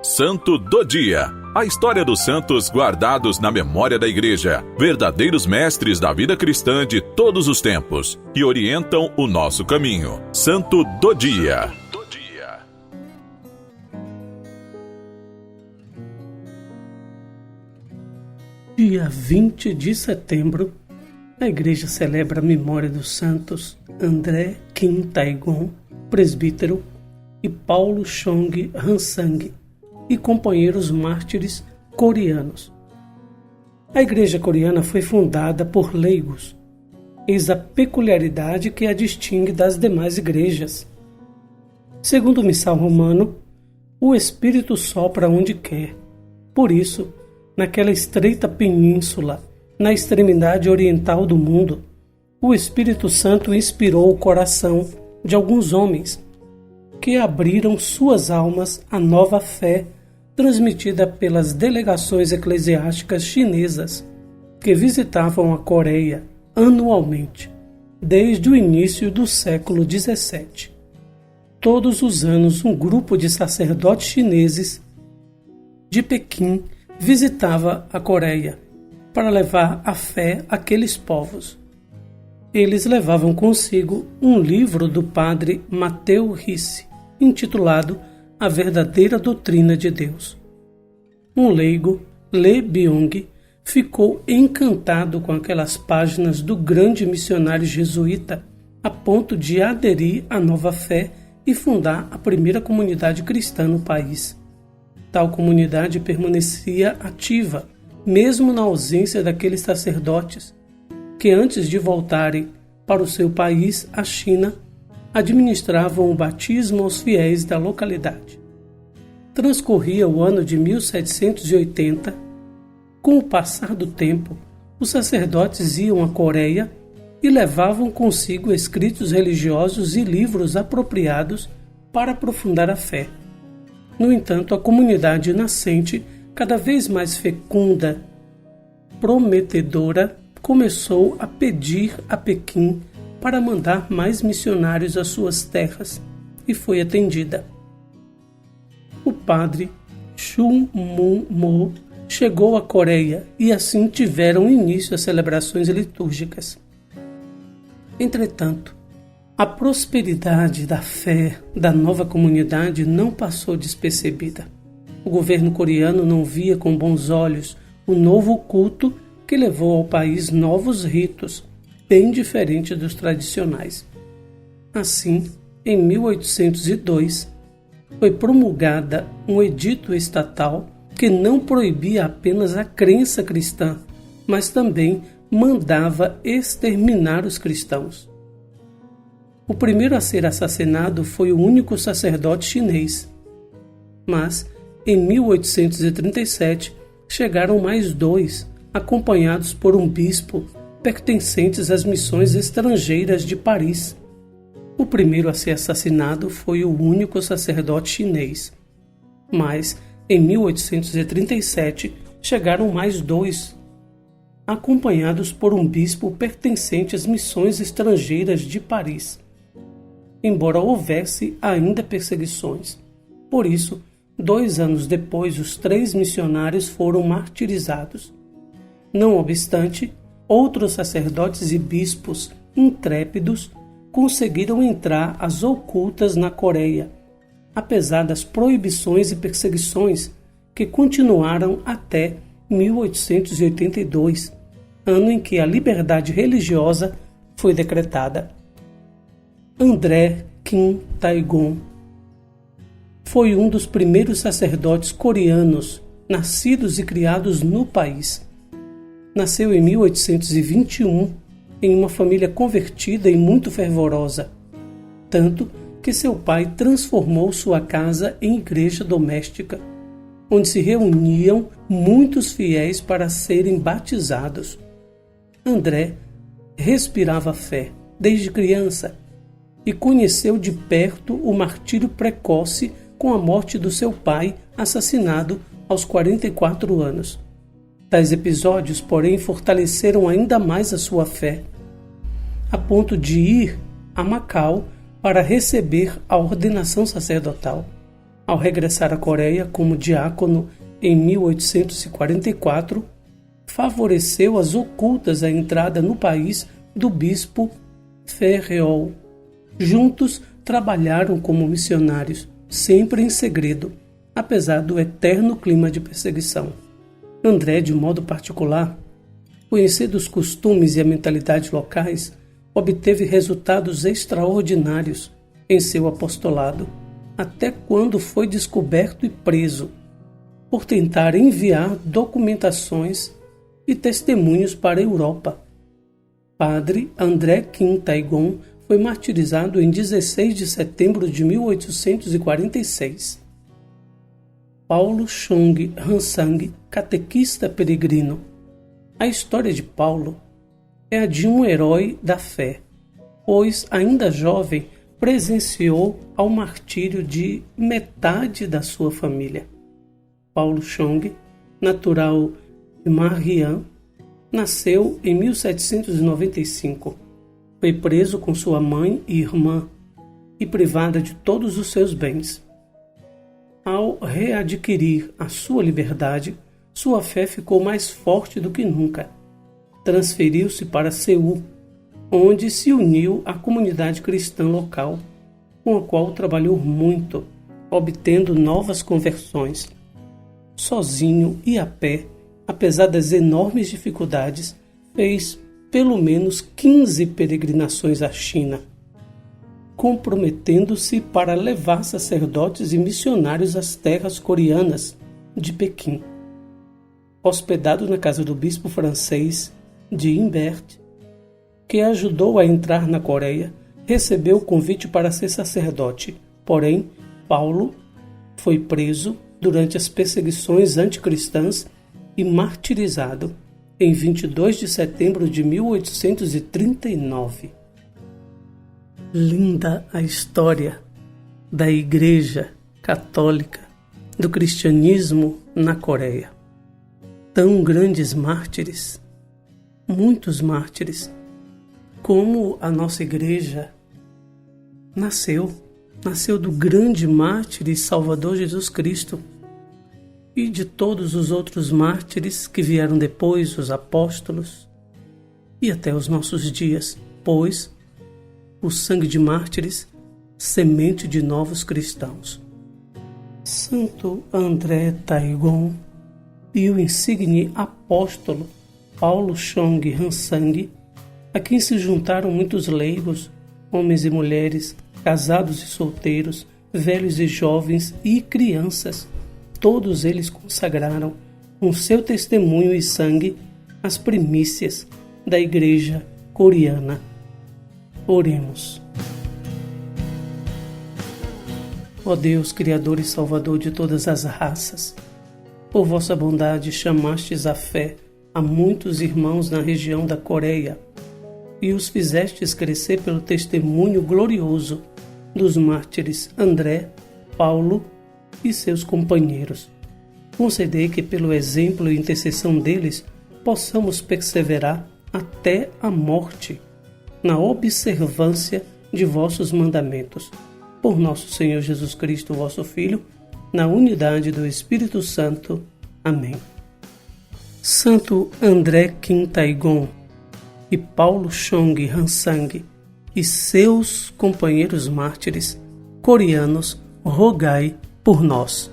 Santo do Dia. A história dos santos guardados na memória da Igreja, verdadeiros mestres da vida cristã de todos os tempos, que orientam o nosso caminho. Santo do Dia. Dia 20 de setembro, a Igreja celebra a memória dos santos André Kim Taegon, presbítero, e Paulo Chong Hansang, e companheiros mártires coreanos. A Igreja coreana foi fundada por leigos. Eis a peculiaridade que a distingue das demais igrejas. Segundo o missal romano, o Espírito sopra onde quer. Por isso, naquela estreita península, na extremidade oriental do mundo, o Espírito Santo inspirou o coração de alguns homens que abriram suas almas à nova fé transmitida pelas delegações eclesiásticas chinesas que visitavam a Coreia anualmente, desde o início do século XVII. Todos os anos, um grupo de sacerdotes chineses de Pequim visitava a Coreia para levar a fé àqueles povos. Eles levavam consigo um livro do padre Matthew Ricci, intitulado A Verdadeira Doutrina de Deus. Um leigo, Lee Byung, ficou encantado com aquelas páginas do grande missionário jesuíta, a ponto de aderir à nova fé e fundar a primeira comunidade cristã no país. Tal comunidade permanecia ativa, mesmo na ausência daqueles sacerdotes, que antes de voltarem para o seu país, a China, administravam o batismo aos fiéis da localidade. Transcorria o ano de 1780. Com o passar do tempo, os sacerdotes iam à Coreia e levavam consigo escritos religiosos e livros apropriados para aprofundar a fé. No entanto, a comunidade nascente, cada vez mais fecunda, prometedora, começou a pedir a Pequim para mandar mais missionários às suas terras, e foi atendida. O padre Chun Mun Mo chegou à Coreia e assim tiveram início as celebrações litúrgicas. Entretanto, a prosperidade da fé da nova comunidade não passou despercebida. O governo coreano não via com bons olhos o novo culto que levou ao país novos ritos, bem diferentes dos tradicionais. Assim, em 1802, foi promulgada um edito estatal que não proibia apenas a crença cristã, mas também mandava exterminar os cristãos. O primeiro a ser assassinado foi o único sacerdote chinês. Mas, em 1837, chegaram mais dois, acompanhados por um bispo pertencentes às missões estrangeiras de Paris. O primeiro a ser assassinado foi o único sacerdote chinês. Mas, em 1837, chegaram mais dois, acompanhados por um bispo pertencente às missões estrangeiras de Paris. Embora houvesse ainda perseguições. Por isso, 2 anos depois, os 3 missionários foram martirizados. Não obstante, outros sacerdotes e bispos intrépidos conseguiram entrar às ocultas na Coreia, apesar das proibições e perseguições que continuaram até 1882, ano em que a liberdade religiosa foi decretada. André Kim Taegon foi um dos primeiros sacerdotes coreanos nascidos e criados no país. Nasceu em 1821 em uma família convertida e muito fervorosa, tanto que seu pai transformou sua casa em igreja doméstica, onde se reuniam muitos fiéis para serem batizados. André respirava fé desde criança e conheceu de perto o martírio precoce com a morte do seu pai, assassinado aos 44 anos. Tais episódios, porém, fortaleceram ainda mais a sua fé, a ponto de ir a Macau para receber a ordenação sacerdotal. Ao regressar à Coreia como diácono em 1844, favoreceu as ocultas à entrada no país do bispo Ferreol. Juntos trabalharam como missionários, sempre em segredo, apesar do eterno clima de perseguição. André, de modo particular, conhecendo os costumes e a mentalidade locais, obteve resultados extraordinários em seu apostolado, até quando foi descoberto e preso, por tentar enviar documentações e testemunhos para a Europa. Padre André Kim Taegon foi martirizado em 16 de setembro de 1846. Paulo Chung Hansang, catequista peregrino. A história de Paulo é a de um herói da fé, pois, ainda jovem, presenciou ao martírio de metade da sua família. Paulo Chung, natural de Marian, nasceu em 1795. Foi preso com sua mãe e irmã e privada de todos os seus bens. Ao readquirir a sua liberdade, sua fé ficou mais forte do que nunca. Transferiu-se para Seul, onde se uniu à comunidade cristã local, com a qual trabalhou muito, obtendo novas conversões. Sozinho e a pé, apesar das enormes dificuldades, fez pelo menos 15 peregrinações à China, comprometendo-se para levar sacerdotes e missionários às terras coreanas de Pequim. Hospedado na casa do bispo francês de Imbert, que ajudou a entrar na Coreia, recebeu o convite para ser sacerdote. Porém, Paulo foi preso durante as perseguições anticristãs e martirizado em 22 de setembro de 1839. Linda a história da Igreja Católica, do cristianismo na Coreia. Tão grandes mártires, muitos mártires, como a nossa igreja nasceu do grande mártir e Salvador Jesus Cristo e de todos os outros mártires que vieram depois, os apóstolos, e até os nossos dias, pois o sangue de mártires, semente de novos cristãos. Santo André Taegon e o insigne apóstolo Paulo Chung Hansang, a quem se juntaram muitos leigos, homens e mulheres, casados e solteiros, velhos e jovens e crianças. Todos eles consagraram com seu testemunho e sangue as primícias da Igreja coreana. Oremos. Ó Deus, Criador e Salvador de todas as raças, por vossa bondade chamastes à fé a muitos irmãos na região da Coreia e os fizestes crescer pelo testemunho glorioso dos mártires André, Paulo e seus companheiros. Concedei que pelo exemplo e intercessão deles possamos perseverar até a morte na observância de vossos mandamentos. Por nosso Senhor Jesus Cristo, vosso Filho, na unidade do Espírito Santo. Amém. Santo André Kim Taegon e Paulo Chung Hansang e seus companheiros mártires coreanos, rogai por nós.